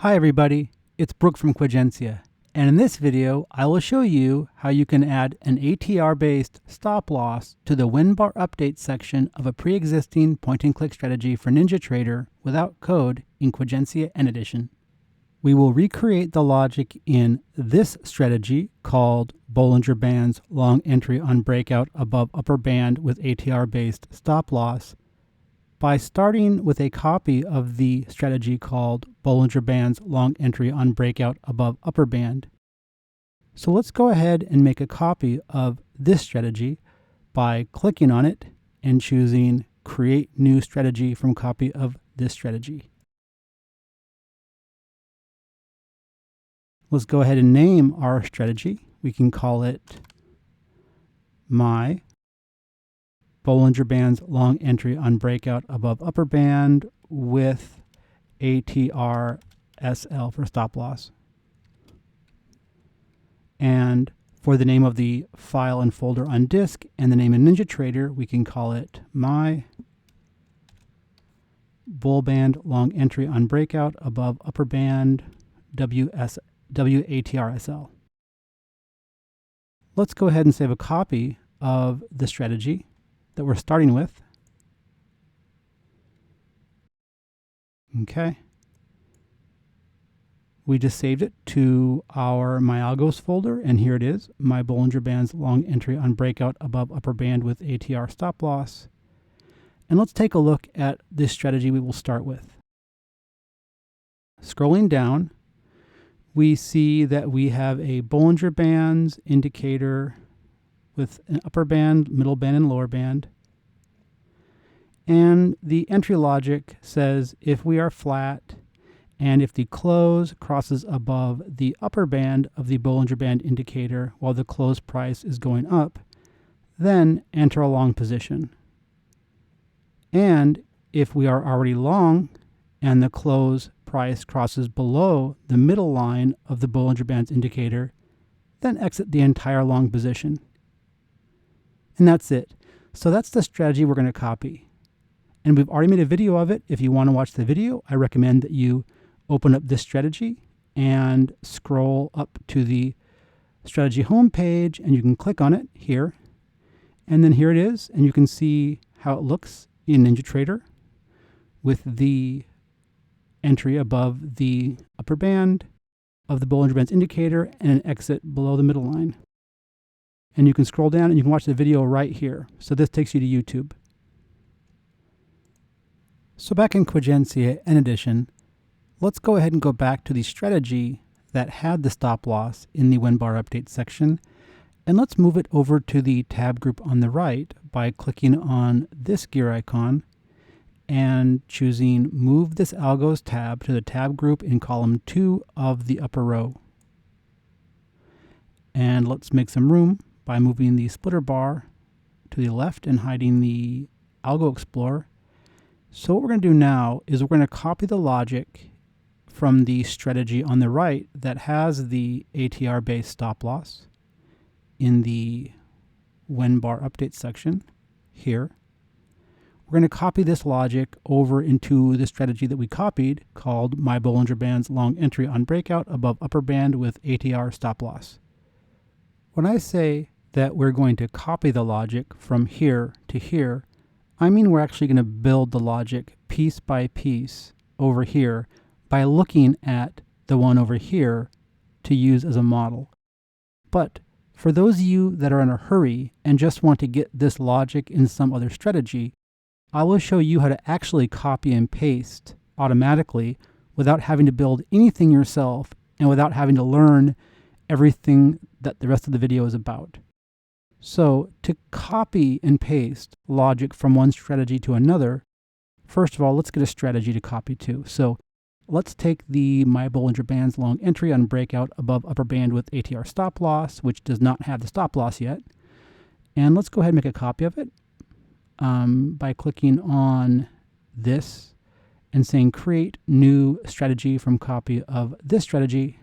Hi everybody, it's Brooke from Quagensia, and in this video I will show you how you can add an ATR-based stop loss to the WinBar update section of a pre-existing point-and-click strategy for NinjaTrader without code in Quagensia N Edition. We will recreate the logic in this strategy called Bollinger Bands Long Entry on Breakout Above Upper Band with ATR-based Stop Loss by starting with a copy of the strategy called Bollinger Bands Long Entry on Breakout Above Upper Band. So let's go ahead and make a copy of this strategy by clicking on it and choosing Create New Strategy from Copy of this strategy. Let's go ahead and name our strategy. We can call it My Bollinger Bands Long Entry on Breakout Above Upper Band with ATR-SL for stop loss. And for the name of the file and folder on disk and the name of NinjaTrader, we can call it My Bull Band Long Entry on Breakout Above Upper Band WATR-SL. Let's go ahead and save a copy of the strategy that we're starting with. Okay. We just saved it to our MyAlgos folder, and here it is, My Bollinger Bands Long Entry on Breakout Above Upper Band with ATR Stop Loss. And let's take a look at this strategy we will start with. Scrolling down, we see that we have a Bollinger Bands indicator with an upper band, middle band, and lower band. And the entry logic says if we are flat and if the close crosses above the upper band of the Bollinger Band indicator while the close price is going up, then enter a long position. And if we are already long and the close price crosses below the middle line of the Bollinger Bands indicator, then exit the entire long position. And that's it. So that's the strategy we're going to copy. And we've already made a video of it. If you want to watch the video, I recommend that you open up this strategy and scroll up to the strategy home page, and you can click on it here. And then here it is, and you can see how it looks in NinjaTrader with the entry above the upper band of the Bollinger Bands indicator and an exit below the middle line. And you can scroll down and you can watch the video right here. So this takes you to YouTube. So back in Quagensia N Edition, let's go ahead and go back to the strategy that had the stop loss in the WinBar update section. And let's move it over to the tab group on the right by clicking on this gear icon and choosing Move this Algos tab to the tab group in column 2 of the upper row. And let's make some room by moving the splitter bar to the left and hiding the Algo Explorer. So what we're going to do now is we're going to copy the logic from the strategy on the right that has the ATR-based stop loss in the WinBar update section here. We're going to copy this logic over into the strategy that we copied called My Bollinger Bands Long Entry on Breakout Above Upper Band with ATR Stop Loss. When I say that we're going to copy the logic from here to here, I mean we're actually going to build the logic piece by piece over here by looking at the one over here to use as a model. But for those of you that are in a hurry and just want to get this logic in some other strategy, I will show you how to actually copy and paste automatically without having to build anything yourself and without having to learn everything that the rest of the video is about. So to copy and paste logic from one strategy to another, first of all, let's get a strategy to copy to. So let's take the My Bollinger Bands Long Entry on Breakout Above Upper Band with ATR Stop Loss, which does not have the stop loss yet. And let's go ahead and make a copy of it by clicking on this and saying Create New Strategy from Copy of this strategy.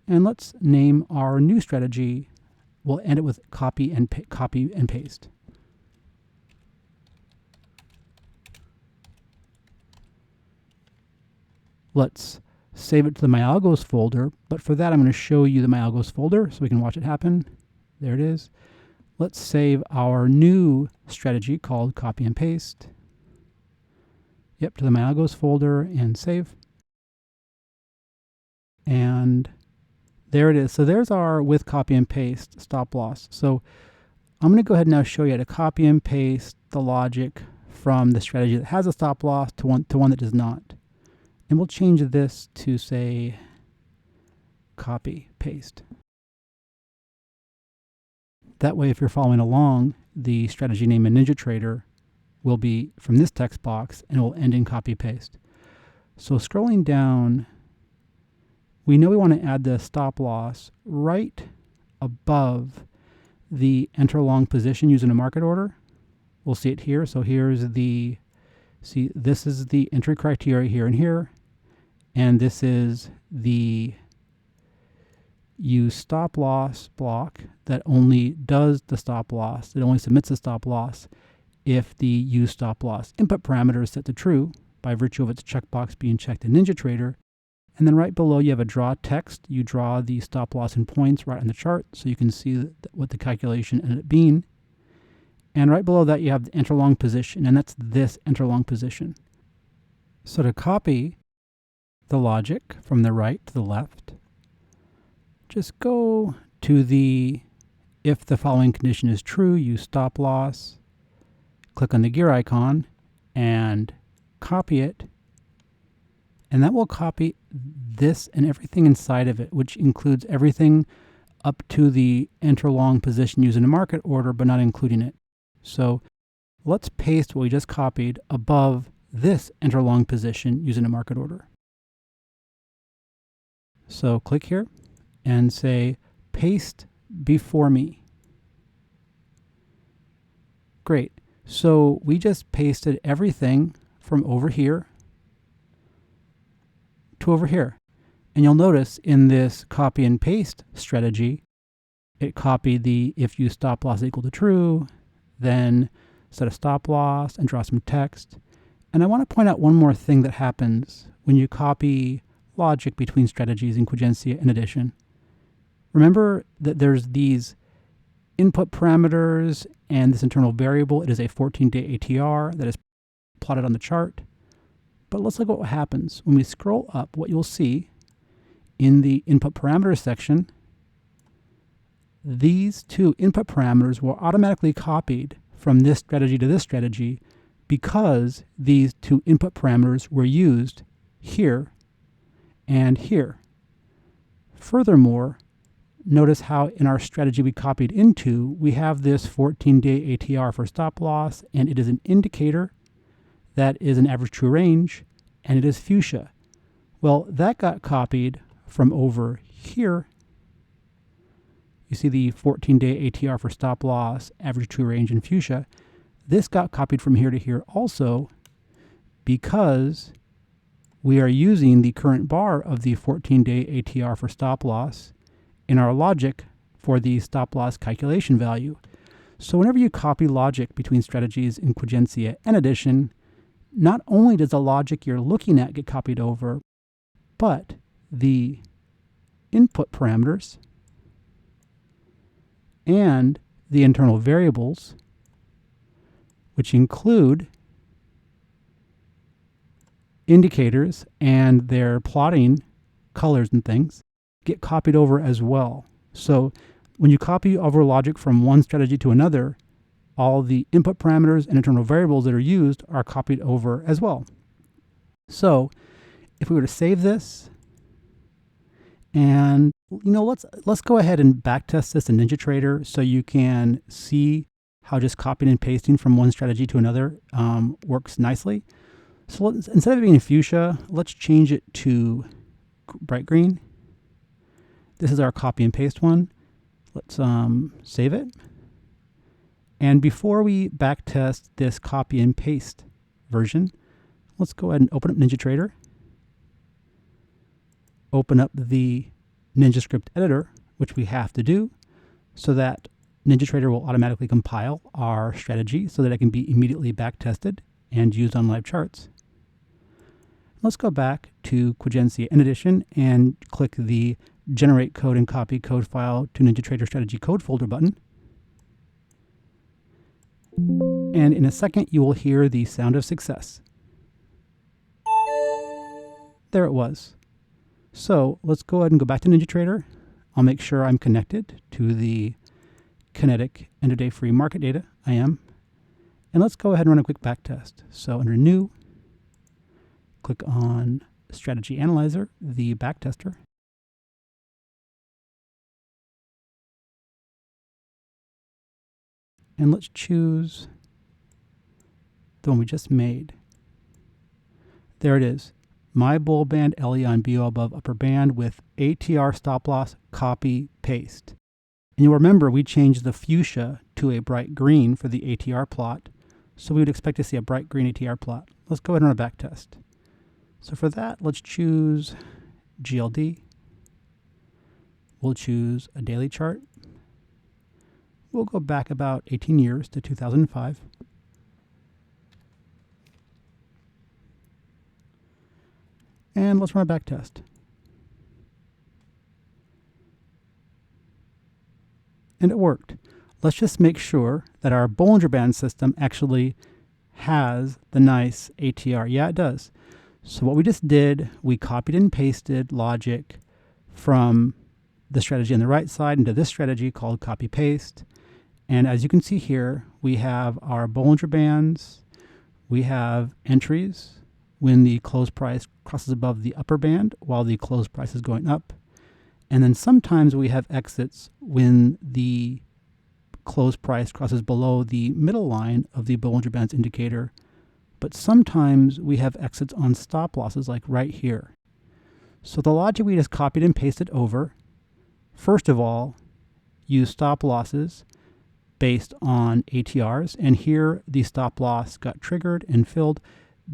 And let's name our new strategy. We'll end it with copy and paste. Let's save it to the My Algos folder, but for that I'm going to show you the My Algos folder so we can watch it happen. There it is. Let's save our new strategy called copy and paste. Yep, to the My Algos folder and save. And there it is. So there's our with copy and paste stop loss. So I'm going to go ahead and now show you how to copy and paste the logic from the strategy that has a stop loss to one that does not. And we'll change this to, say, copy paste. That way, if you're following along, the strategy name in NinjaTrader will be from this text box and it will end in copy paste. So scrolling down, we know we want to add the stop loss right above the enter long position using a market order. We'll see it here. So here's the, see, this is the entry criteria here and here. And this is the use stop loss block that only does the stop loss. It only submits the stop loss if the use stop loss input parameter is set to true by virtue of its checkbox being checked in NinjaTrader. And then right below you have a draw text. You draw the stop loss in points right on the chart so you can see what the calculation ended up being. And right below that you have the enter long position, and that's this enter long position. So to copy the logic from the right to the left, just go to the if the following condition is true, use stop loss, click on the gear icon and copy it. And that will copy this and everything inside of it, which includes everything up to the enter long position using a market order, but not including it. So let's paste what we just copied above this enter long position using a market order. So click here and say paste before me. Great. So we just pasted everything from over here to over here. And you'll notice in this copy and paste strategy, it copied the if use stop loss equal to true, then set a stop loss and draw some text. And I want to point out one more thing that happens when you copy logic between strategies in Quagensia N Edition. Remember that there's these input parameters and this internal variable. It is a 14-day ATR that is plotted on the chart. But let's look at what happens. When we scroll up, what you'll see in the input parameters section, these two input parameters were automatically copied from this strategy to this strategy because these two input parameters were used here and here. Furthermore, notice how in our strategy we copied into, we have this 14-day ATR for stop loss, and it is an indicator that is an average true range, and it is fuchsia. Well, that got copied from over here. You see the 14-day ATR for stop loss, average true range, and fuchsia. This got copied from here to here also because we are using the current bar of the 14-day ATR for stop loss in our logic for the stop loss calculation value. So whenever you copy logic between strategies in Quagensia N Edition, not only does the logic you're looking at get copied over, but the input parameters and the internal variables, which include indicators and their plotting colors and things, get copied over as well. So when you copy over logic from one strategy to another, all the input parameters and internal variables that are used are copied over as well. So if we were to save this, and let's go ahead and backtest this in NinjaTrader so you can see how just copying and pasting from one strategy to another works nicely. So instead of it being fuchsia, let's change it to bright green. This is our copy and paste one. Let's save it. And before we backtest this copy and paste version, let's go ahead and open up NinjaTrader. Open up the NinjaScript editor, which we have to do so that NinjaTrader will automatically compile our strategy so that it can be immediately backtested and used on live charts. Let's go back to Quagensia N Edition and click the Generate Code and Copy Code File to NinjaTrader Strategy Code Folder button. And in a second, you will hear the sound of success. There it was. So let's go ahead and go back to NinjaTrader. I'll make sure I'm connected to the kinetic end-of-day free market data. I am. And let's go ahead and run a quick back test. So under New, click on Strategy Analyzer, the back tester. And let's choose the one we just made. There it is. My bull band LE on BO above upper band with ATR stop loss, copy, paste. And you'll remember we changed the fuchsia to a bright green for the ATR plot. So we would expect to see a bright green ATR plot. Let's go ahead and run a back test. So for that, let's choose GLD. We'll choose a daily chart. We'll go back about 18 years to 2005. And let's run a back test. And it worked. Let's just make sure that our Bollinger Band system actually has the nice ATR. Yeah, it does. So what we just did, we copied and pasted logic from the strategy on the right side into this strategy called copy paste. And as you can see here, we have our Bollinger Bands. We have entries when the close price crosses above the upper band while the close price is going up. And then sometimes we have exits when the close price crosses below the middle line of the Bollinger Bands indicator. But sometimes we have exits on stop losses like right here. So the logic we just copied and pasted over, first of all, use stop losses based on ATRs. And here the stop loss got triggered and filled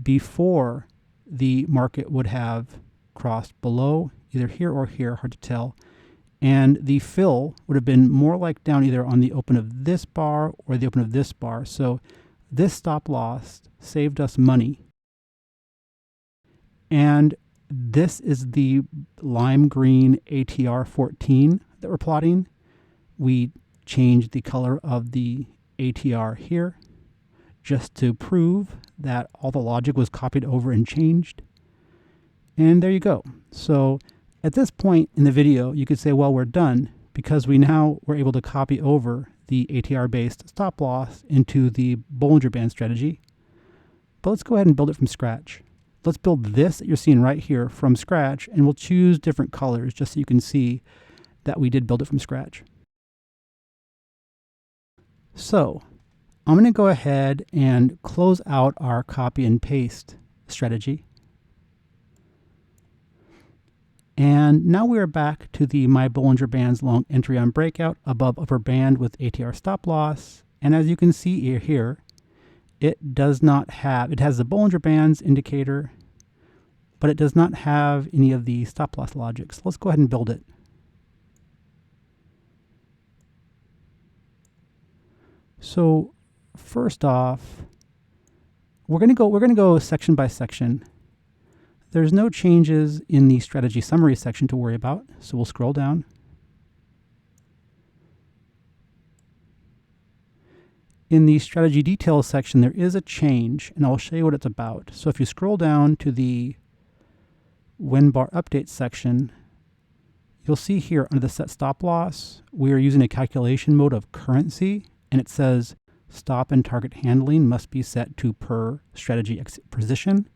before the market would have crossed below, either here or here, hard to tell. And the fill would have been more like down either on the open of this bar or the open of this bar. So this stop loss saved us money. And this is the lime green ATR 14 that we're plotting. We changed the color of the ATR here just to prove that all the logic was copied over and changed. And there you go. So at this point in the video, you could say, well, we're done because we now were able to copy over the ATR-based stop loss into the Bollinger Band strategy. But let's go ahead and build it from scratch. Let's build this that you're seeing right here from scratch, and we'll choose different colors just so you can see that we did build it from scratch. So I'm going to go ahead and close out our copy and paste strategy. And now we are back to the My Bollinger Bands Long Entry on Breakout Above Upper Band with ATR stop loss. And as you can see here, it does not have, it has the Bollinger Bands indicator, but it does not have any of the stop loss logic. So let's go ahead and build it. So first off, we're going to go section by section. There's no changes in the strategy summary section to worry about, so we'll scroll down. In the strategy details section, there is a change, and I'll show you what it's about. So if you scroll down to the When Bar Update section, you'll see here under the Set Stop Loss, we are using a calculation mode of currency, and it says stop and target handling must be set to per strategy position.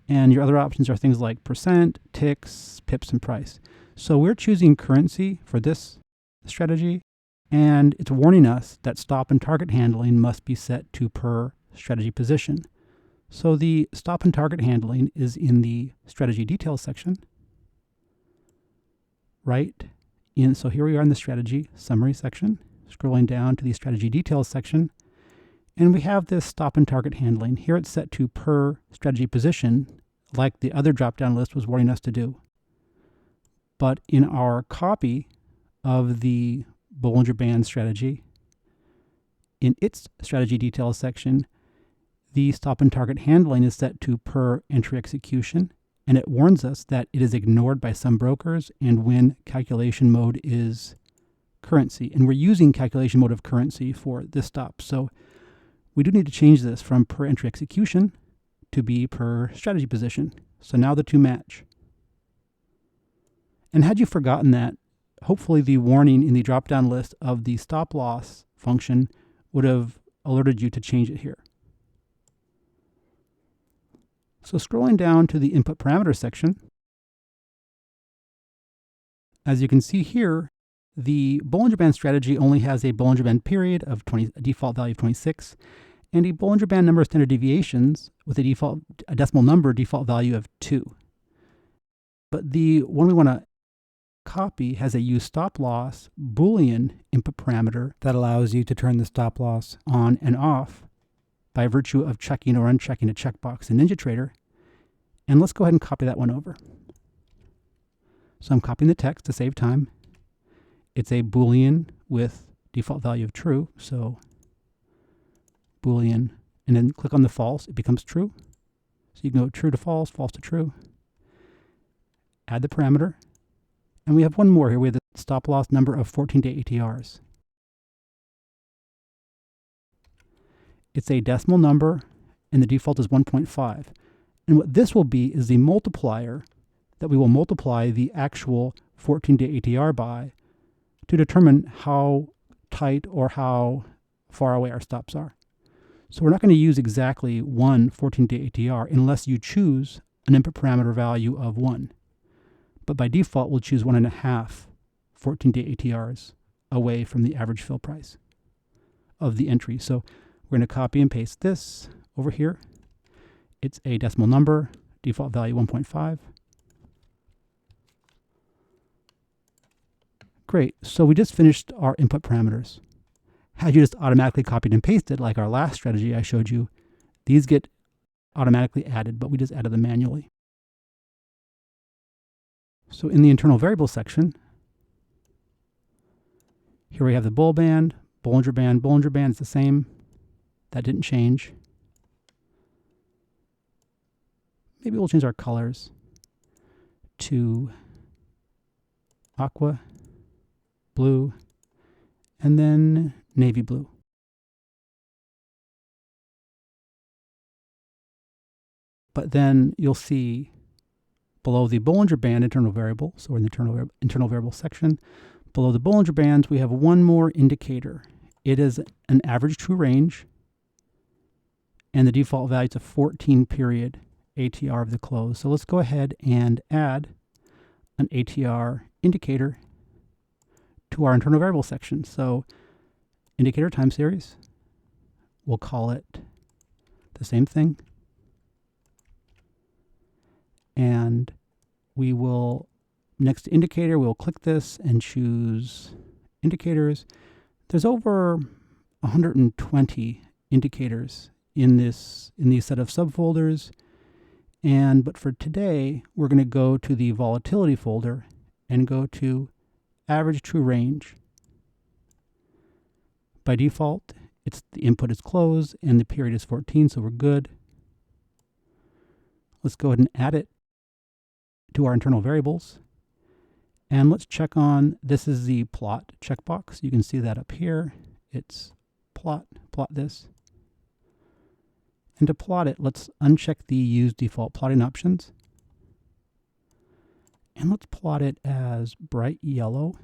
And your other options are things like percent, ticks, pips, and price. So we're choosing currency for this strategy, and it's warning us that stop and target handling must be set to per strategy position. So the stop and target handling is in the strategy details section. So here we are in the strategy summary section, scrolling down to the strategy details section. And we have this stop and target handling. Here it's set to per strategy position, like the other drop-down list was warning us to do. But in our copy of the Bollinger Band strategy, in its strategy details section, The stop and target handling is set to per entry execution, and it warns us that it is ignored by some brokers and when calculation mode is currency. And we're using calculation mode of currency for this stop. So we do need to change this from per entry execution to be per strategy position. So now the two match. And had you forgotten that, hopefully the warning in the drop-down list of the stop loss function would have alerted you to change it here. So scrolling down to the input parameters section, as you can see here, the Bollinger Band strategy only has a Bollinger Band period of 20, a default value of 26, and a Bollinger Band number of standard deviations with a decimal number default value of 2. But the one we want to copy has a use stop loss Boolean input parameter that allows you to turn the stop loss on and off by virtue of checking or unchecking a checkbox in NinjaTrader. And let's go ahead and copy that one over. So I'm copying the text to save time. It's a Boolean with default value of true. So Boolean, and then click on the false, it becomes true. So you can go true to false, false to true. Add the parameter. And we have one more here. We have the stop loss number of 14-day ATRs. It's a decimal number, and the default is 1.5. And what this will be is the multiplier that we will multiply the actual 14-day ATR by to determine how tight or how far away our stops are. So we're not going to use exactly one 14-day ATR unless you choose an input parameter value of 1. But by default, we'll choose 1.5 14-day ATRs away from the average fill price of the entry. So we're going to copy and paste this over here. It's a decimal number, default value 1.5. Great, so we just finished our input parameters. Had you just automatically copied and pasted like our last strategy I showed you, these get automatically added, but we just added them manually. So in the internal variable section, here we have the Bollinger Band, Bollinger Band is the same. That didn't change. Maybe we'll change our colors to aqua, blue, and then navy blue. But then you'll see below the Bollinger Band internal variable, so we're in the internal variable section, below the Bollinger Bands, we have one more indicator. It is an average true range, and the default value is a 14 period ATR of the close. So let's go ahead and add an ATR indicator to our internal variable section. So indicator time series, we'll call it the same thing. And we will, next to indicator, we'll click this and choose indicators. There's over 120 indicators in these set of subfolders. But for today, we're going to go to the volatility folder and go to average true range. By default, the input is close and the period is 14, so we're good. Let's go ahead and add it to our internal variables. And let's check on, this is the plot checkbox. You can see that up here. It's plot this. And to plot it, let's uncheck the use default plotting options. And let's plot it as bright yellow,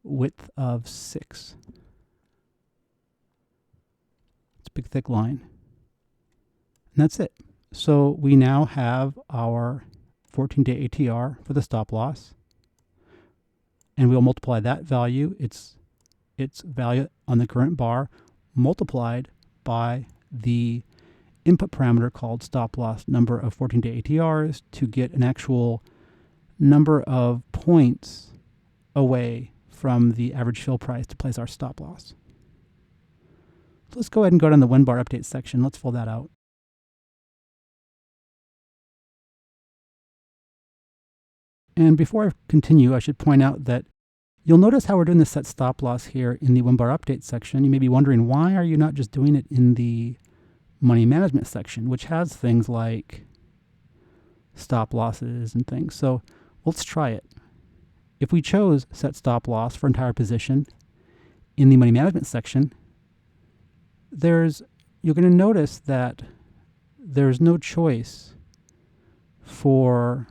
width of 6. It's a big thick line. And that's it. So we now have our 14-day ATR for the stop loss. And we'll multiply that value, its value on the current bar, multiplied by the input parameter called stop loss number of 14-day ATRs to get an actual number of points away from the average fill price to place our stop loss. So let's go ahead and go down the WinBar update section. Let's fill that out. And before I continue, I should point out that You'll notice how we're doing the set stop loss here in the 1-bar update section. You may be wondering, why are you not just doing it in the money management section, which has things like stop losses and things. So let's try it. If we chose set stop loss for entire position in the money management section, you're going to notice that there's no choice for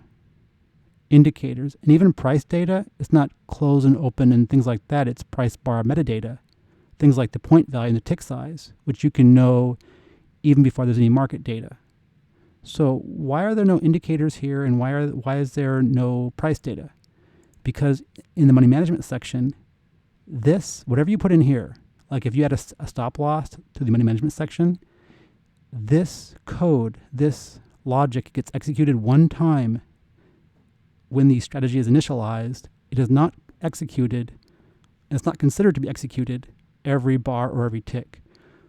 indicators, and even price data. It's not close and open and things like that. It's price bar metadata, things like the point value and the tick size, which you can know even before there's any market data. So why are there no indicators here, and why is there no price data? Because in the money management section, whatever you put in here, like if you had a stop loss to the money management section, this code, this logic gets executed one time when the strategy is initialized. It is not executed, and it's not considered to be executed every bar or every tick.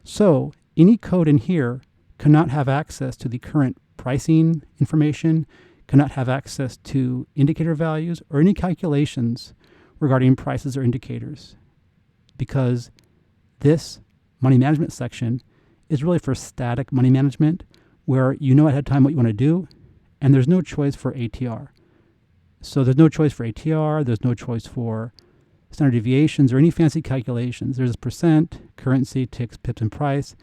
So any code in here cannot have access to the current pricing information, cannot have access to indicator values or any calculations regarding prices or indicators, because this money management section is really for static money management, where you know ahead of time what you want to do, and there's no choice for ATR. So there's no choice for ATR, there's no choice for standard deviations or any fancy calculations. There's percent, currency, ticks, pips, and price.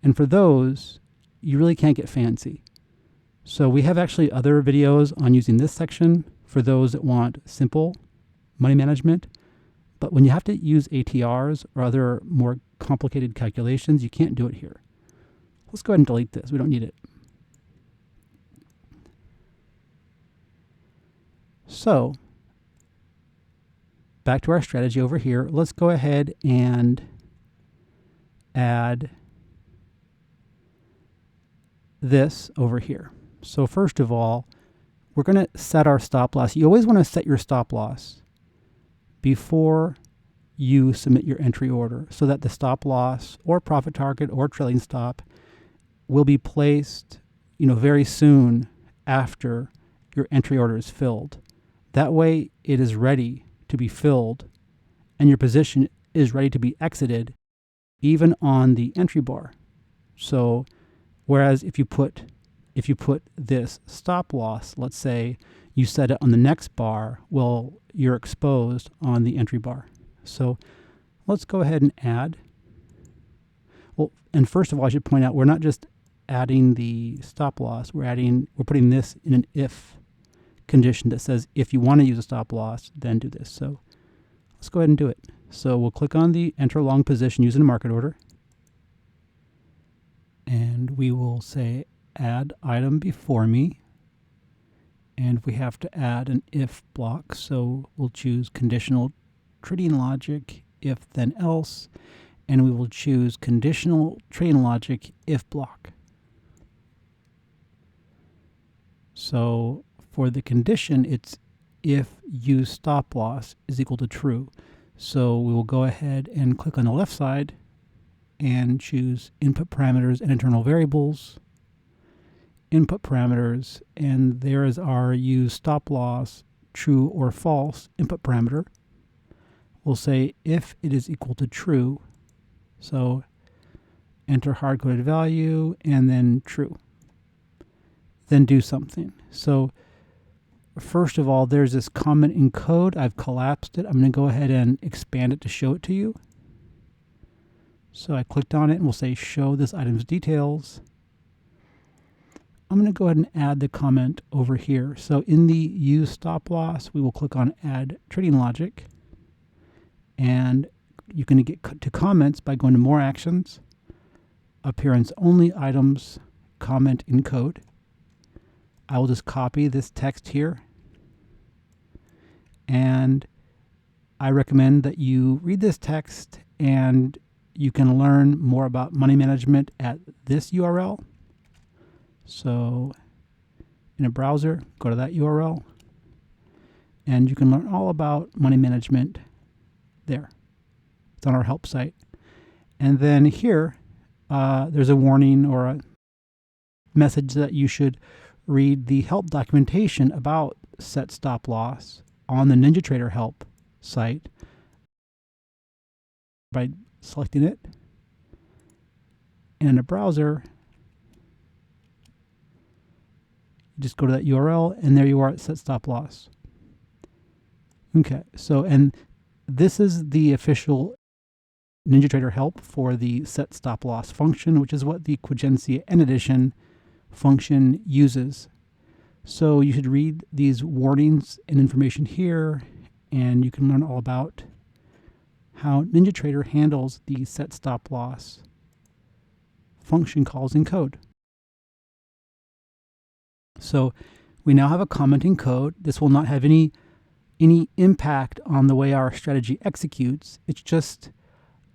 And for those, you really can't get fancy. So we have actually other videos on using this section for those that want simple money management. But when you have to use ATRs or other more complicated calculations, you can't do it here. Let's go ahead and delete this. We don't need it. So back to our strategy over here. Let's go ahead and add this over here. So first of all, we're going to set our stop loss. You always want to set your stop loss before you submit your entry order, so that the stop loss or profit target or trailing stop will be placed, very soon after your entry order is filled. That way it is ready to be filled and your position is ready to be exited even on the entry bar. So whereas if you put this stop loss, let's say you set it on the next bar, well, you're exposed on the entry bar. So let's go ahead and add. Well, and first of all, I should point out, we're not just adding the stop loss, we're putting this in an if condition that says if you want to use a stop loss, then do this. So let's go ahead and do it. So we'll click on the enter long position using a market order, and we will say add item before me, and we have to add an if block, so we'll choose conditional trading logic if then else, and we will choose conditional trading logic if block. So for the condition, it's if use stop loss is equal to true. So we will go ahead and click on the left side and choose input parameters and internal variables, input parameters, and there is our use stop loss true or false input parameter. We'll say if it is equal to true, so enter hard-coded value and then true. Then do something. So first of all, there's this comment in code. I've collapsed it. I'm going to go ahead and expand it to show it to you. So I clicked on it and we'll say show this item's details. I'm going to go ahead and add the comment over here. So in the use stop loss, we will click on add trading logic, and you can get to comments by going to more actions, appearance only items, comment in code. I will just copy this text here, and I recommend that you read this text, and you can learn more about money management at this URL. So in a browser, go to that URL, and you can learn all about money management there. It's on our help site. And then here, there's a warning or a message that you should read the help documentation about set stop loss on the NinjaTrader help site by selecting it. And in a browser, you just go to that URL, and there you are at Set Stop Loss. Okay, so, and this is the official NinjaTrader help for the Set Stop Loss function, which is what the Quagensia N Edition function uses. So you should read these warnings and information here, and you can learn all about how NinjaTrader handles the Set Stop Loss function calls in code. So we now have a commenting code. This will not have any impact on the way our strategy executes. It's just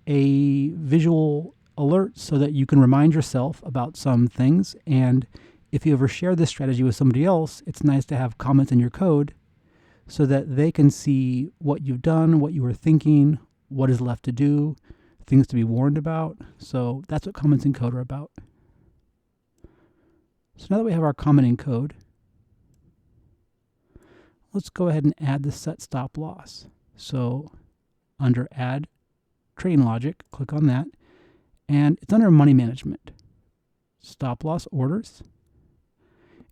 a visual alert so that you can remind yourself about some things. And if you ever share this strategy with somebody else, it's nice to have comments in your code so that they can see what you've done, what you were thinking, what is left to do, things to be warned about. So that's what comments in code are about. So now that we have our commenting code, let's go ahead and add the set stop loss. So under Add Trading Logic, click on that, and it's under Money Management, Stop Loss Orders,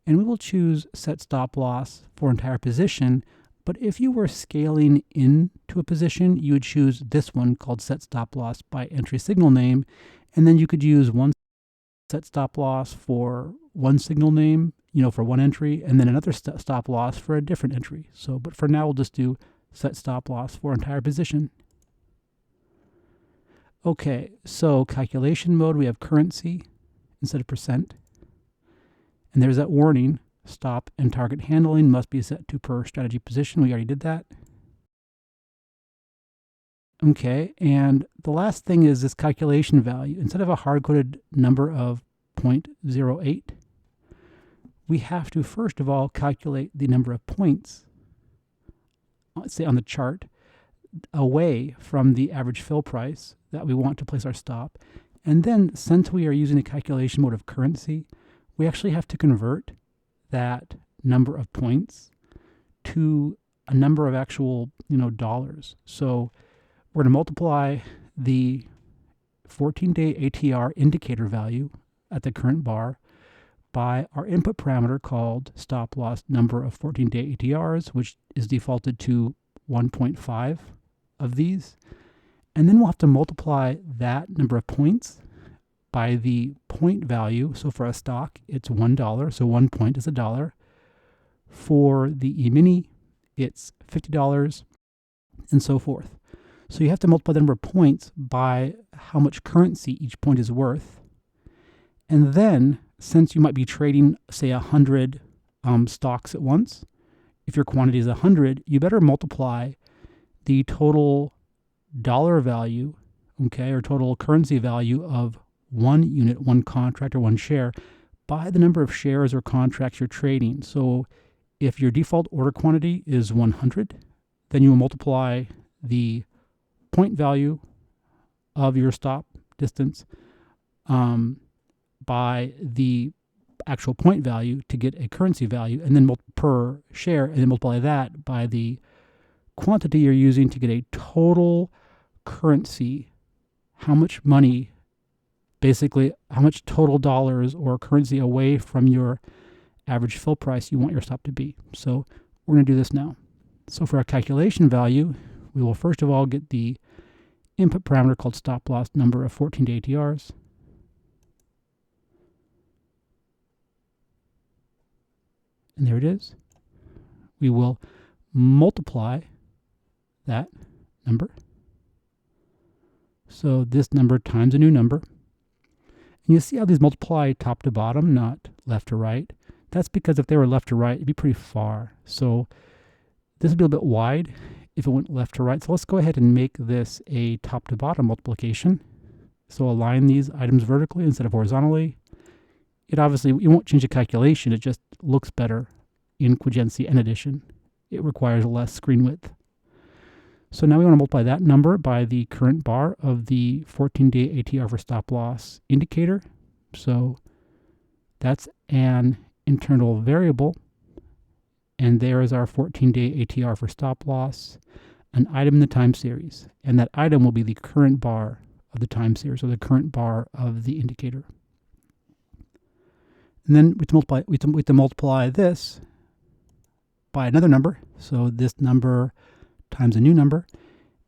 and we will choose Set Stop Loss for entire position. But if you were scaling into a position, you would choose this one called Set Stop Loss by Entry Signal Name, and then you could use one set stop loss for one signal name, for one entry, and then another stop loss for a different entry. So, but for now, we'll just do set stop loss for entire position. Okay, so calculation mode, we have currency instead of percent. And there's that warning, stop and target handling must be set to per strategy position. We already did that. Okay, and the last thing is this calculation value. Instead of a hard-coded number of 0.08, we have to first of all calculate the number of points, let's say on the chart, away from the average fill price that we want to place our stop. And then, since we are using a calculation mode of currency, we actually have to convert that number of points to a number of actual, dollars. So we're going to multiply the 14-day ATR indicator value at the current bar by our input parameter called stop loss number of 14-day ATRs, which is defaulted to 1.5 of these. And then we'll have to multiply that number of points by the point value. So for a stock, it's $1, so 1 point is $1. For the E-mini, it's $50, and so forth. So you have to multiply the number of points by how much currency each point is worth. And then, since you might be trading, say, 100 stocks at once, if your quantity is 100, you better multiply the total dollar value, or total currency value of one unit, one contract, or one share by the number of shares or contracts you're trading. So if your default order quantity is 100, then you will multiply the point value of your stop distance by the actual point value to get a currency value, and then per share, and then multiply that by the quantity you're using to get a total currency, how much money, basically how much total dollars or currency away from your average fill price you want your stop to be. So we're going to do this now. So for our calculation value, we will first of all get the input parameter called stop loss number of 14-day ATRs. And there it is. We will multiply that number. So this number times a new number. And you see how these multiply top to bottom, not left to right. That's because if they were left to right, it'd be pretty far. So this would be a little bit wide if it went left to right. So let's go ahead and make this a top to bottom multiplication. So align these items vertically instead of horizontally. It obviously, you won't change the calculation, it just looks better in Quagensia N Edition. It requires less screen width. So now we want to multiply that number by the current bar of the 14-day ATR for stop loss indicator. So that's an internal variable. And there is our 14-day ATR for stop loss. an item in the time series, and that item will be the current bar of the time series, or the current bar of the indicator. And then we have to multiply this by another number, so this number times a new number.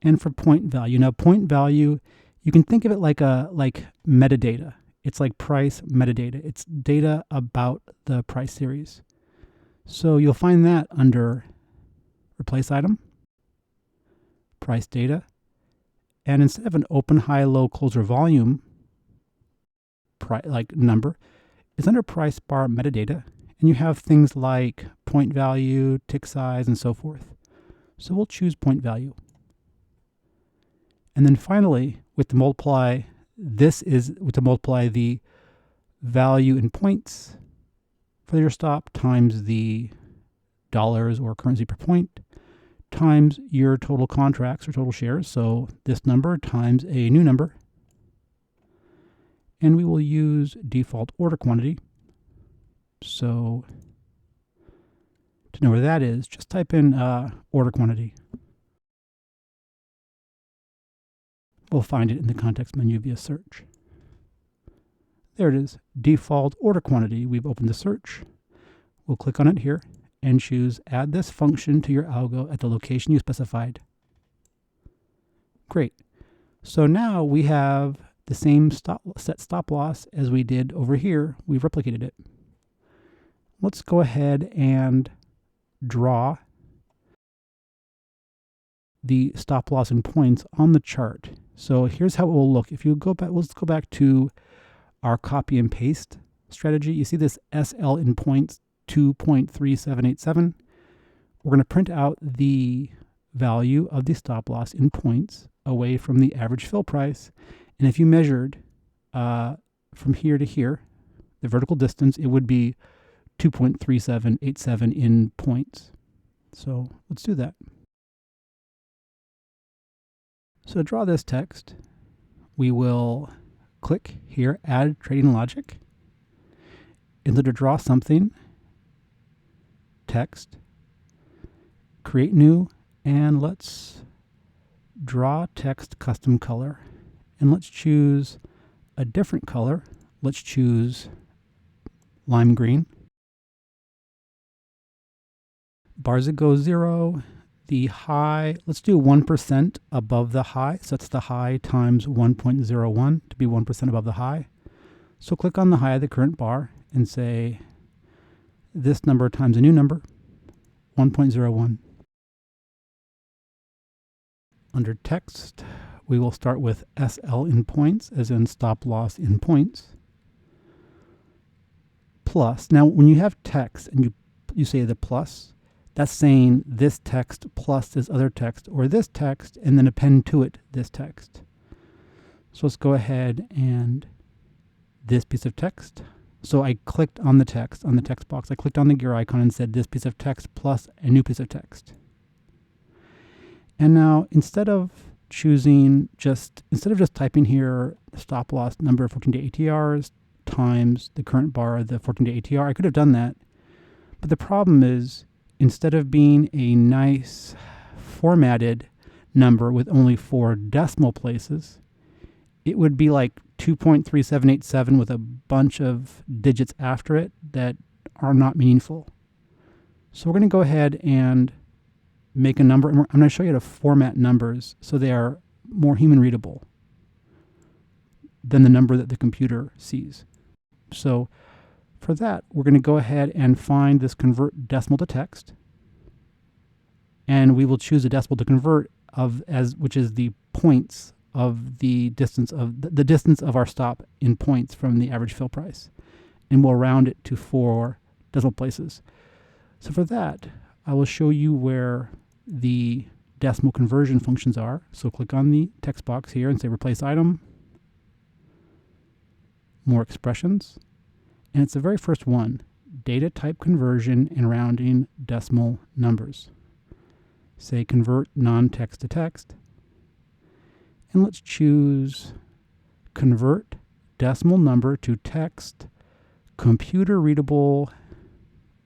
And for point value, now point value, you can think of it like metadata. It's like price metadata. It's data about the price series. So you'll find that under replace item, price data, and instead of an open, high, low, close, or volume like number, it's under price bar metadata, and you have things like point value, tick size, and so forth. So we'll choose point value. And then finally, with the multiply, this is to multiply the value in points for your stop times the dollars or currency per point times your total contracts or total shares. So this number times a new number. And we will use default order quantity. So to know where that is, just type in order quantity. We'll find it in the context menu via search. There it is, default order quantity. We've opened the search. We'll click on it here and choose add this function to your algo at the location you specified. Great. So now we have the same set stop loss as we did over here. We've replicated it. Let's go ahead and draw the stop loss in points on the chart. So here's how it will look. If you go back, let's go back to our copy and paste strategy. You see this SL in points 2.3787. We're going to print out the value of the stop loss in points away from the average fill price. And if you measured from here to here, the vertical distance, it would be 2.3787 in points. So let's do that. So to draw this text, we will click here, add trading logic. And so to draw something, text, create new, and let's draw text custom color. And let's choose a different color. Let's choose lime green. Bars that go 0. The high, let's do 1% above the high. So that's the high times 1.01 to be 1% above the high. So click on the high of the current bar and say this number times a new number, 1.01. Under text, we will start with SL in points, as in stop loss in points, plus. Now, when you have text and you say the plus, that's saying this text plus this other text, or this text, and then append to it this text. So let's go ahead and this piece of text. So I clicked on the text box. I clicked on the gear icon and said this piece of text plus a new piece of text. And now instead of just typing here stop loss number of 14-day ATRs times the current bar of the 14-day ATR, I could have done that. But the problem is, instead of being a nice formatted number with only 4 decimal places, it would be like 2.3787 with a bunch of digits after it that are not meaningful. So we're going to go ahead and make a number, and I'm going to show you how to format numbers so they are more human readable than the number that the computer sees. So for that, we're going to go ahead and find this convert decimal to text, and we will choose a decimal to convert which is the points of the distance of our stop in points from the average fill price, and we'll round it to 4 decimal places. So for that, I will show you where the decimal conversion functions are. So click on the text box here and say replace item, more expressions. And it's the very first one, data type conversion and rounding decimal numbers. Say convert non-text to text. And let's choose convert decimal number to text, computer readable,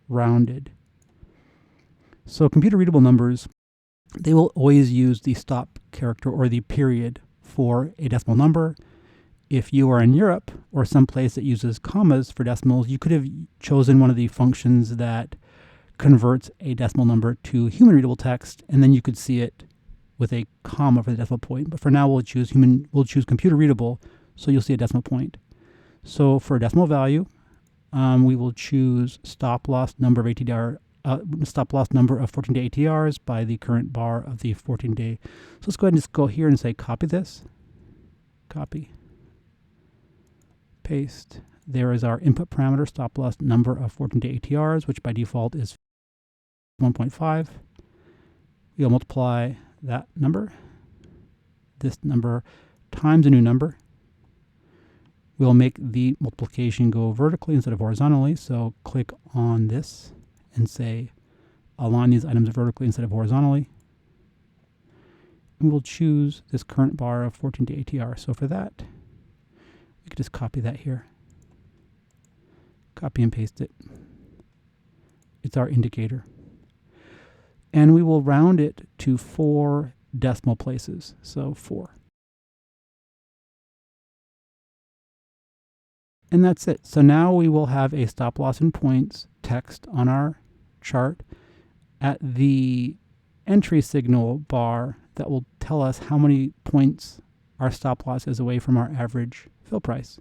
rounded. So computer readable numbers they will always use the stop character or the period for a decimal number. If you are in Europe or someplace that uses commas for decimals, you could have chosen one of the functions that converts a decimal number to human readable text, and then you could see it with a comma for the decimal point. But for now, we'll choose computer readable, so you'll see a decimal point. So for a decimal value, we will choose stop loss number of stop loss number of 14-day ATRs by the current bar of the 14-day. So let's go ahead and just go here and say copy this. Copy. Paste. There is our input parameter, stop loss number of 14-day ATRs, which by default is 1.5. We'll multiply that number, this number, times a new number. We'll make the multiplication go vertically instead of horizontally, so click on this and say align these items vertically instead of horizontally. And we'll choose this current bar of 14-day ATR. So for that, we could just copy that here. Copy and paste it. It's our indicator. And we will round it to 4 decimal places, so 4. And that's it. So now we will have a stop loss in points text on our chart at the entry signal bar that will tell us how many points our stop loss is away from our average fill price.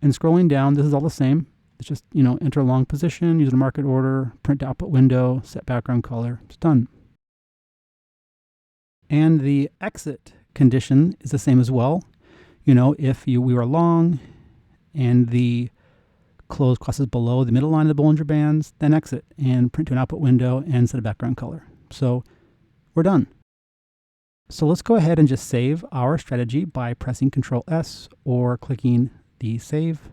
And scrolling down, this is all the same. It's just, enter a long position, use a market order, print to output window, set background color. It's done. And the exit condition is the same as well. If we were long and the close crosses below the middle line of the Bollinger Bands, then exit and print to an output window and set a background color. So we're done. So let's go ahead and just save our strategy by pressing Control S or clicking the Save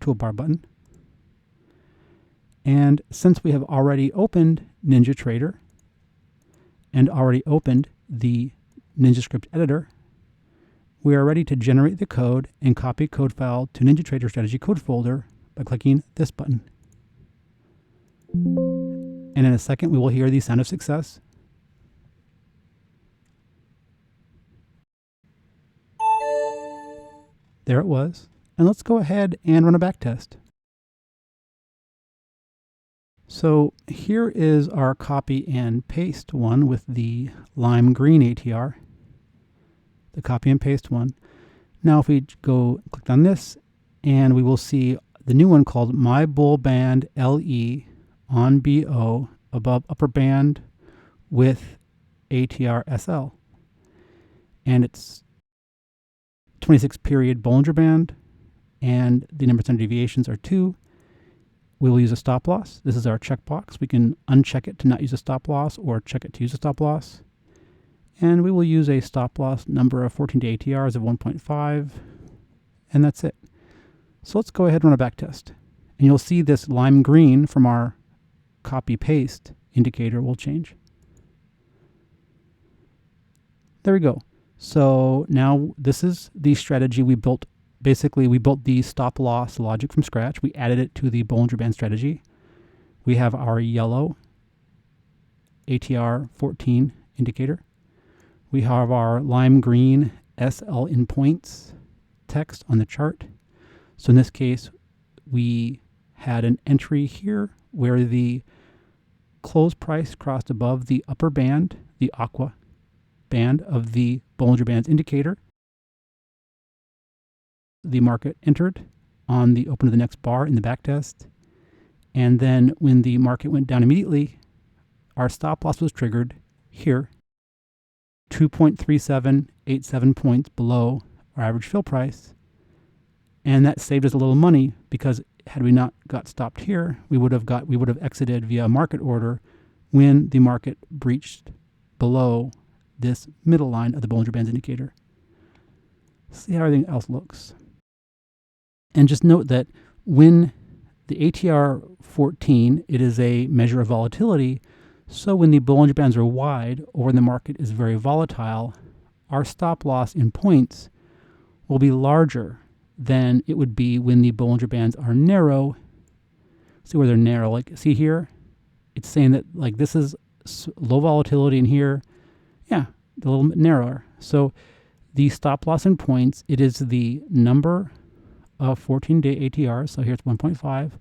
toolbar button. And since we have already opened NinjaTrader and already opened the NinjaScript editor, we are ready to generate the code and copy code file to NinjaTrader strategy code folder by clicking this button. And in a second, we will hear the sound of success. There it was. And let's go ahead and run a back test. So here is our copy and paste one with the lime green ATR. The copy and paste one. Now if we go click on this, and we will see the new one called My Bull Band LE on BO above upper band with ATR SL. And it's 26 period Bollinger Band, and the number of standard deviations are 2. We will use a stop loss. This is our checkbox. We can uncheck it to not use a stop loss or check it to use a stop loss. And we will use a stop loss number of 14-day ATRs of 1.5, and that's it. So let's go ahead and run a back test. And you'll see this lime green from our copy paste indicator will change. There we go. So now this is the strategy we built. Basically, we built the stop loss logic from scratch. We added it to the Bollinger Band strategy. We have our yellow ATR 14 indicator. We have our lime green SL in points text on the chart. So in this case, we had an entry here where the close price crossed above the upper band, the aqua band of the Bollinger Bands indicator. The market entered on the open of the next bar in the backtest. And then when the market went down immediately, our stop loss was triggered here, 2.3787 points below our average fill price. And that saved us a little money, because had we not got stopped here, we would have exited via market order when the market breached below this middle line of the Bollinger Bands indicator. See how everything else looks. And just note that when the ATR 14, it is a measure of volatility. So when the Bollinger Bands are wide, or when the market is very volatile, our stop loss in points will be larger than it would be when the Bollinger Bands are narrow. See where they're narrow, like see here? It's saying that like this is low volatility in here. Yeah, a little bit narrower. So the stop loss in points, it is the number of 14-day ATRs, so here's 1.5,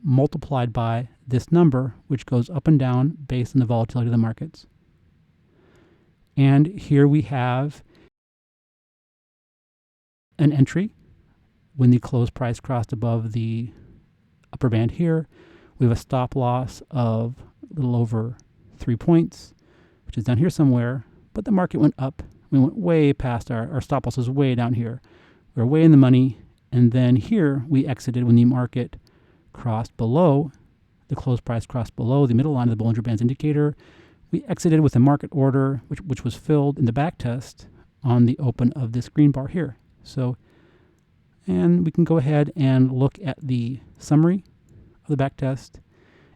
multiplied by this number, which goes up and down based on the volatility of the markets. And here we have an entry when the close price crossed above the upper band here. We have a stop loss of a little over 3 points, which is down here somewhere, but the market went up. We went way past our stop loss was way down here. We were way in the money. And then here we exited when the market crossed below, the close price crossed below the middle line of the Bollinger Bands indicator. We exited with a market order, which was filled in the back test on the open of this green bar here. So, and we can go ahead and look at the summary of the back test.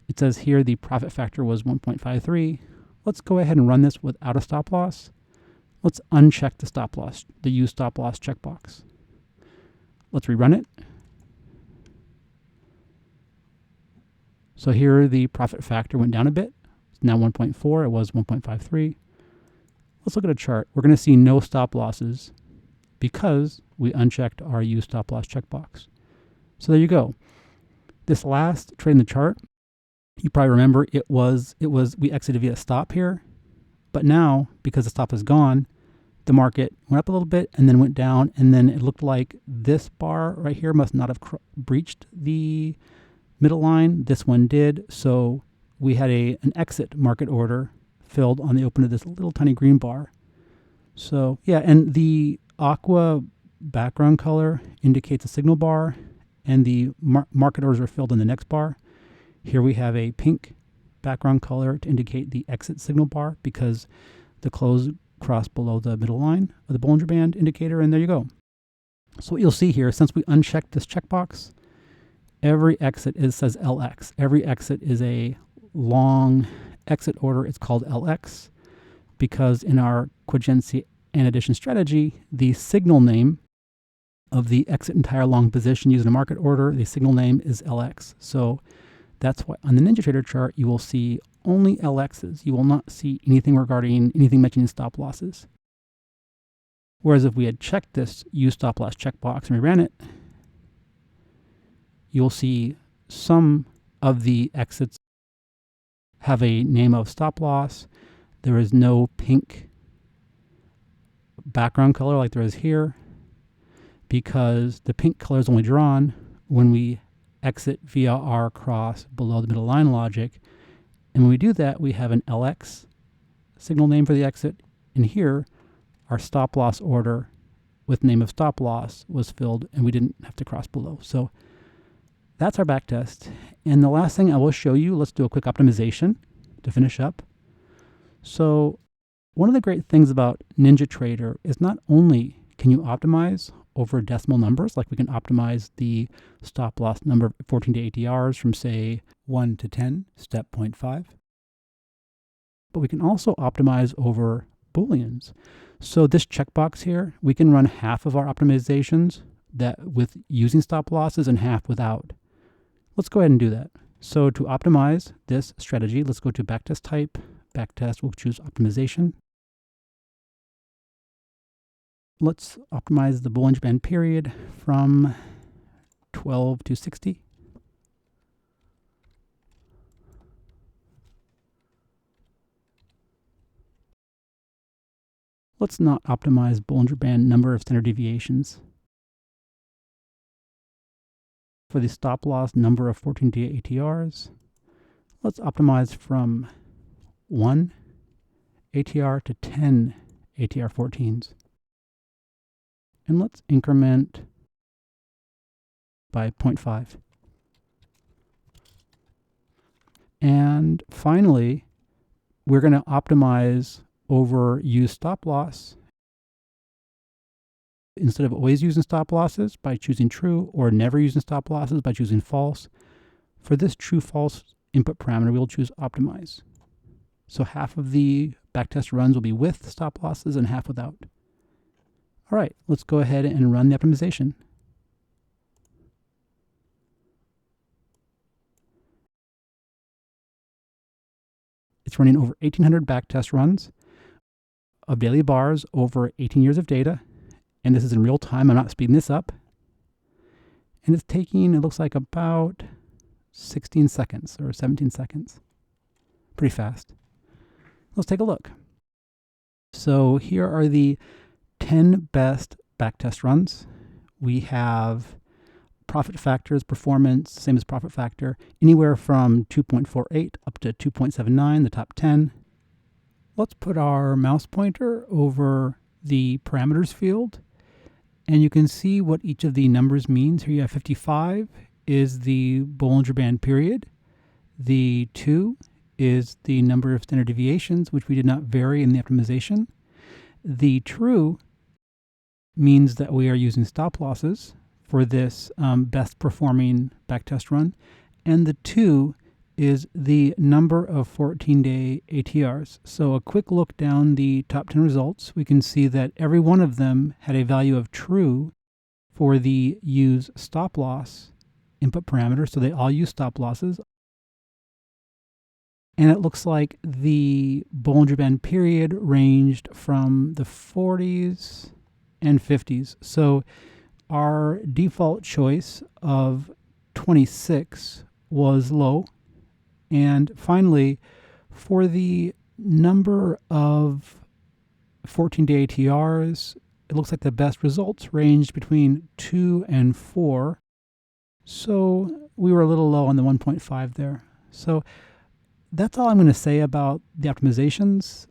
It says here the profit factor was 1.53. Let's go ahead and run this without a stop loss. Let's uncheck the stop loss, the use stop loss checkbox. Let's rerun it. So here the profit factor went down a bit. It's now 1.4. It was 1.53. Let's look at a chart. We're going to see no stop losses because we unchecked our use stop loss checkbox. So there you go. This last trade in the chart, you probably remember we exited via stop here, but now because the stop is gone, the market went up a little bit and then went down, and then it looked like this bar right here must not have breached the middle line. This one did, so we had an exit market order filled on the open of this little tiny green bar. So yeah, and the aqua background color indicates a signal bar, and the market orders are filled in the next bar. Here we have a pink background color to indicate the exit signal bar because the close crossed below the middle line of the Bollinger Band indicator, and there you go. So what you'll see here, since we unchecked this checkbox, every exit says LX. Every exit is a long exit order. It's called LX because in our Quagensia N Edition strategy, the signal name of the exit entire long position using a market order, the signal name is LX. So that's why on the NinjaTrader chart, you will see only LXs. You will not see anything regarding anything mentioning stop losses. Whereas if we had checked this use stop loss checkbox and we ran it, you'll see some of the exits have a name of stop loss. There is no pink background color like there is here because the pink color is only drawn when we exit via our cross below the middle line logic. And when we do that, we have an LX signal name for the exit. And here, our stop loss order with name of stop loss was filled and we didn't have to cross below. So that's our back test. And the last thing I will show you, let's do a quick optimization to finish up. So one of the great things about NinjaTrader is not only can you optimize over decimal numbers, like we can optimize the stop loss number of 14-day ATRs from say 1 to 10, step 0.5, but we can also optimize over Booleans. So this checkbox here, we can run half of our optimizations with using stop losses and half without. Let's go ahead and do that. So to optimize this strategy, let's go to backtest type. Backtest, we'll choose optimization. Let's optimize the Bollinger Band period from 12 to 60. Let's not optimize Bollinger Band number of standard deviations. For the stop loss number of 14-day ATRs, let's optimize from 1 ATR to 10 ATR 14s. And let's increment by 0.5. And finally, we're going to optimize over use stop loss. Instead of always using stop losses by choosing true, or never using stop losses by choosing false, for this true-false input parameter, we'll choose optimize. So half of the backtest runs will be with stop losses and half without. All right, let's go ahead and run the optimization. It's running over 1,800 backtest runs of daily bars over 18 years of data. And this is in real time. I'm not speeding this up. And it's taking, it looks like about 16 seconds or 17 seconds. Pretty fast. Let's take a look. So here are the 10 best backtest runs. We have profit factors, performance, same as profit factor, anywhere from 2.48 up to 2.79, the top 10. Let's put our mouse pointer over the parameters field, and you can see what each of the numbers means. Here you have 55 is the Bollinger Band period. The 2 is the number of standard deviations, which we did not vary in the optimization. The true means that we are using stop losses for this best performing backtest run. And the 2 is the number of 14-day ATRs. So a quick look down the top 10 results, we can see that every one of them had a value of true for the use stop loss input parameter. So they all use stop losses. And it looks like the Bollinger Band period ranged from the 40s and 50s. So our default choice of 26 was low. And finally, for the number of 14-day ATRs, it looks like the best results ranged between 2 and 4. So we were a little low on the 1.5 there. So that's all I'm going to say about the optimizations.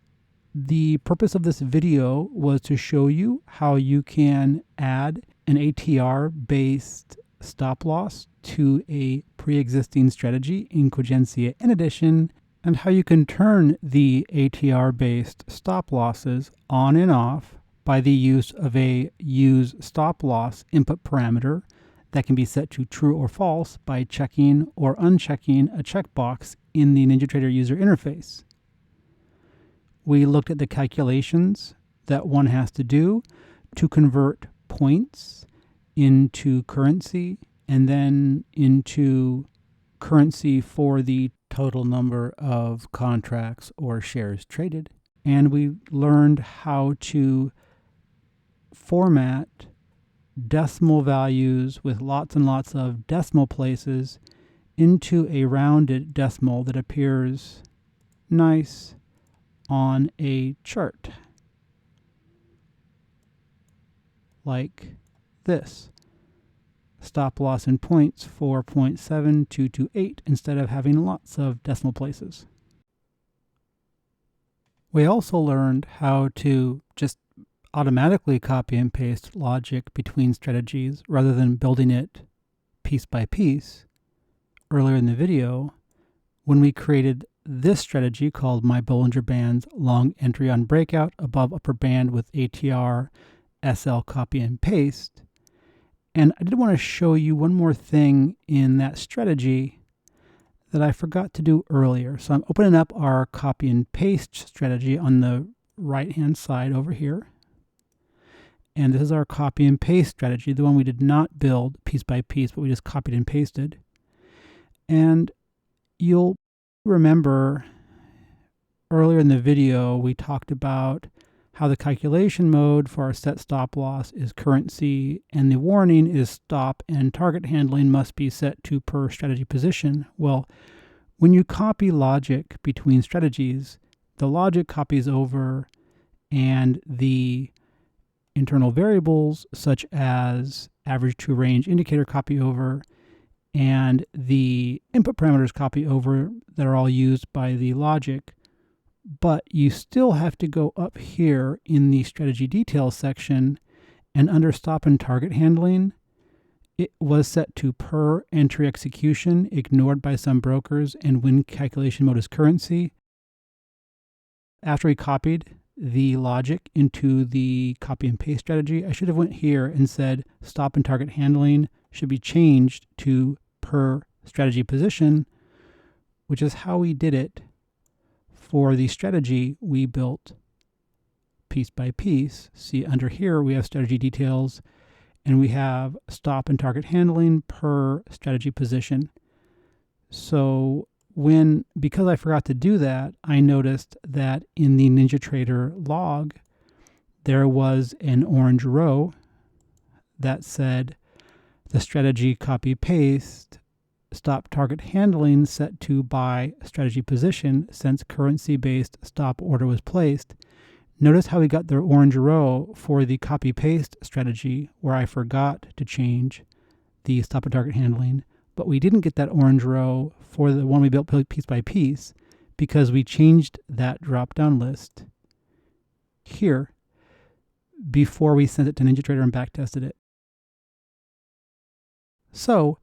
The purpose of this video was to show you how you can add an ATR-based stop loss to a pre-existing strategy in Quagensia N Edition, and how you can turn the ATR-based stop losses on and off by the use of a use stop loss input parameter that can be set to true or false by checking or unchecking a checkbox in the NinjaTrader user interface. We looked at the calculations that one has to do to convert points into currency and then into currency for the total number of contracts or shares traded. And we learned how to format decimal values with lots and lots of decimal places into a rounded decimal that appears nice on a chart like this. Stop loss in points 4.7228 instead of having lots of decimal places. We also learned how to just automatically copy and paste logic between strategies rather than building it piece by piece earlier in the video when we created this strategy called my Bollinger Bands Long Entry on Breakout Above Upper Band with ATR SL copy and paste. And I did want to show you one more thing in that strategy that I forgot to do earlier. So I'm opening up our copy and paste strategy on the right hand side over here. And this is our copy and paste strategy, the one we did not build piece by piece, but we just copied and pasted. And you'll remember earlier in the video, we talked about how the calculation mode for our set stop loss is currency, and the warning is stop and target handling must be set to per strategy position. Well, when you copy logic between strategies, the logic copies over and the internal variables such as average to range indicator copy over and the input parameters copy over that are all used by the logic. But you still have to go up here in the strategy details section, and under stop and target handling, it was set to per entry execution, ignored by some brokers, and when calculation mode is currency. After we copied the logic into the copy and paste strategy, I should have went here and said stop and target handling should be changed to per strategy position, which is how we did it for the strategy we built piece by piece. See, under here we have strategy details and we have stop and target handling per strategy position. So because I forgot to do that, I noticed that in the NinjaTrader log, there was an orange row that said the strategy copy paste stop target handling set to buy strategy position since currency based stop order was placed. Notice how we got the orange row for the copy paste strategy where I forgot to change the stop and target handling, but we didn't get that orange row for the one we built piece by piece because we changed that drop down list here before we sent it to NinjaTrader and back tested it. So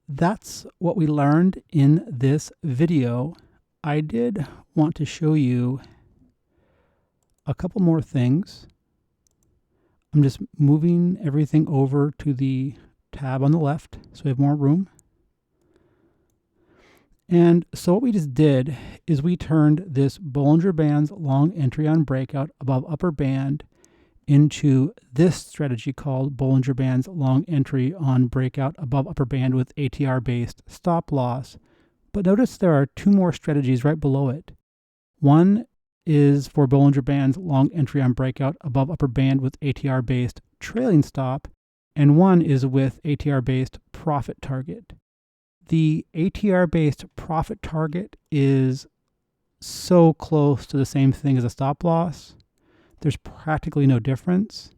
that's what we learned in this video. I did want to show you a couple more things. I'm just moving everything over to the tab on the left so we have more room. And so what we just did is we turned this Bollinger Bands Long Entry on Breakout Above Upper Band into this strategy called Bollinger Bands Long Entry on Breakout Above Upper Band with ATR-Based Stop Loss. But notice there are two more strategies right below it. One is for Bollinger Bands Long Entry on Breakout Above Upper Band with ATR-Based Trailing Stop, and one is with ATR-Based Profit Target. The ATR-Based Profit Target is so close to the same thing as a stop loss. There's practically no difference.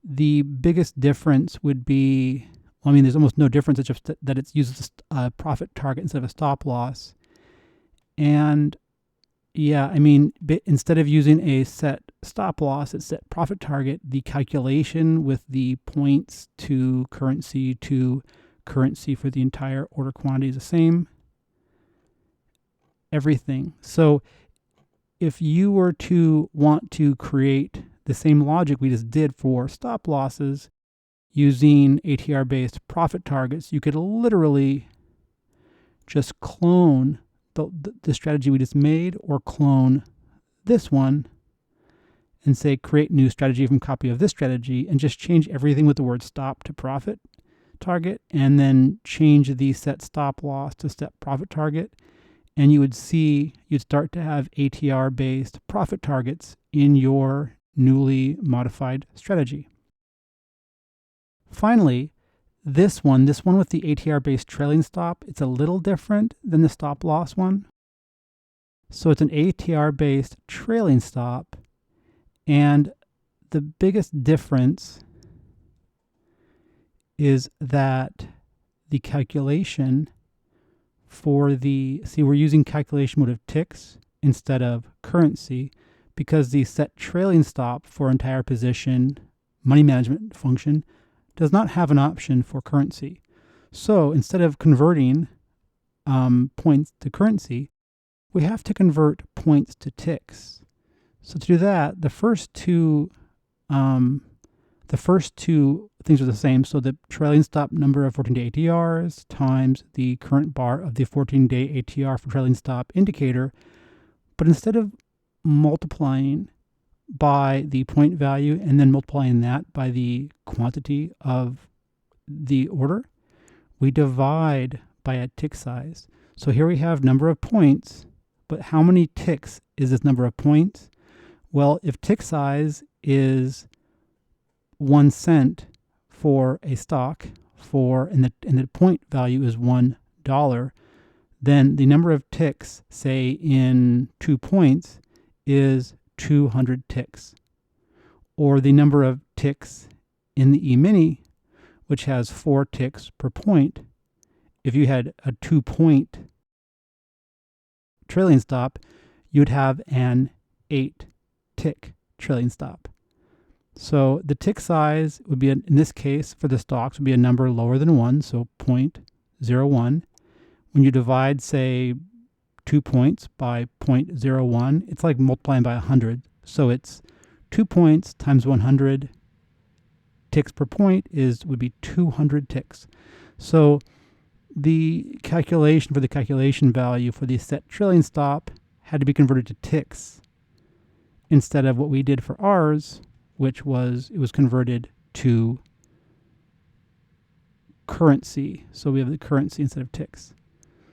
The biggest difference would be, well, I mean, there's almost no difference. It's just that it uses a profit target instead of a stop loss. And yeah, I mean, instead of using a set stop loss, it's set profit target. The calculation with the points to currency for the entire order quantity is the same. Everything. So if you were to want to create the same logic we just did for stop losses using ATR-based profit targets, you could literally just clone the strategy we just made, or clone this one and say create new strategy from copy of this strategy, and just change everything with the word stop to profit target, and then change the set stop loss to set profit target. And you would see, you'd start to have ATR-based profit targets in your newly modified strategy. Finally, this one with the ATR-based trailing stop, it's a little different than the stop loss one. So it's an ATR-based trailing stop, and the biggest difference is that the calculation for we're using calculation mode of ticks instead of currency, because the set trailing stop for entire position money management function does not have an option for currency. So instead of converting points to currency, we have to convert points to ticks. So to do that, the first two things are the same. So the trailing stop number of 14-day ATRs times the current bar of the 14-day ATR for trailing stop indicator. But instead of multiplying by the point value and then multiplying that by the quantity of the order, we divide by a tick size. So here we have number of points, but how many ticks is this number of points? Well, if tick size is 1 cent for a stock, and the point value is $1, then the number of ticks, say in 2 points, is 200 ticks. Or the number of ticks in the E-mini, which has 4 ticks per point, if you had a 2-point trailing stop, you'd have an 8-tick trailing stop. So the tick size would be, in this case, for the stocks, would be a number lower than 1, so 0.01. When you divide, say, 2 points by 0.01, it's like multiplying by 100. So it's 2 points times 100 ticks per point would be 200 ticks. So the calculation for the calculation value for the set trailing stop had to be converted to ticks instead of what we did for ours, which was, it was converted to currency. So we have the currency instead of ticks.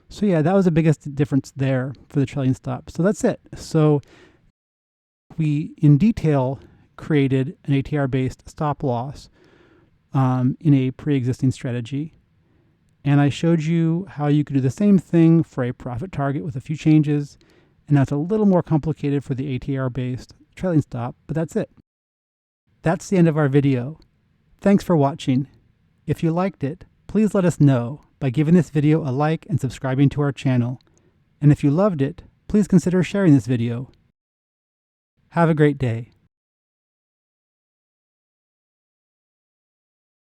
So yeah, that was the biggest difference there for the trailing stop. So that's it. So we, in detail, created an ATR-based stop loss in a pre-existing strategy. And I showed you how you could do the same thing for a profit target with a few changes. And now it's a little more complicated for the ATR-based trailing stop, but that's it. That's the end of our video. Thanks for watching. If you liked it, please let us know by giving this video a like and subscribing to our channel. And if you loved it, please consider sharing this video. Have a great day.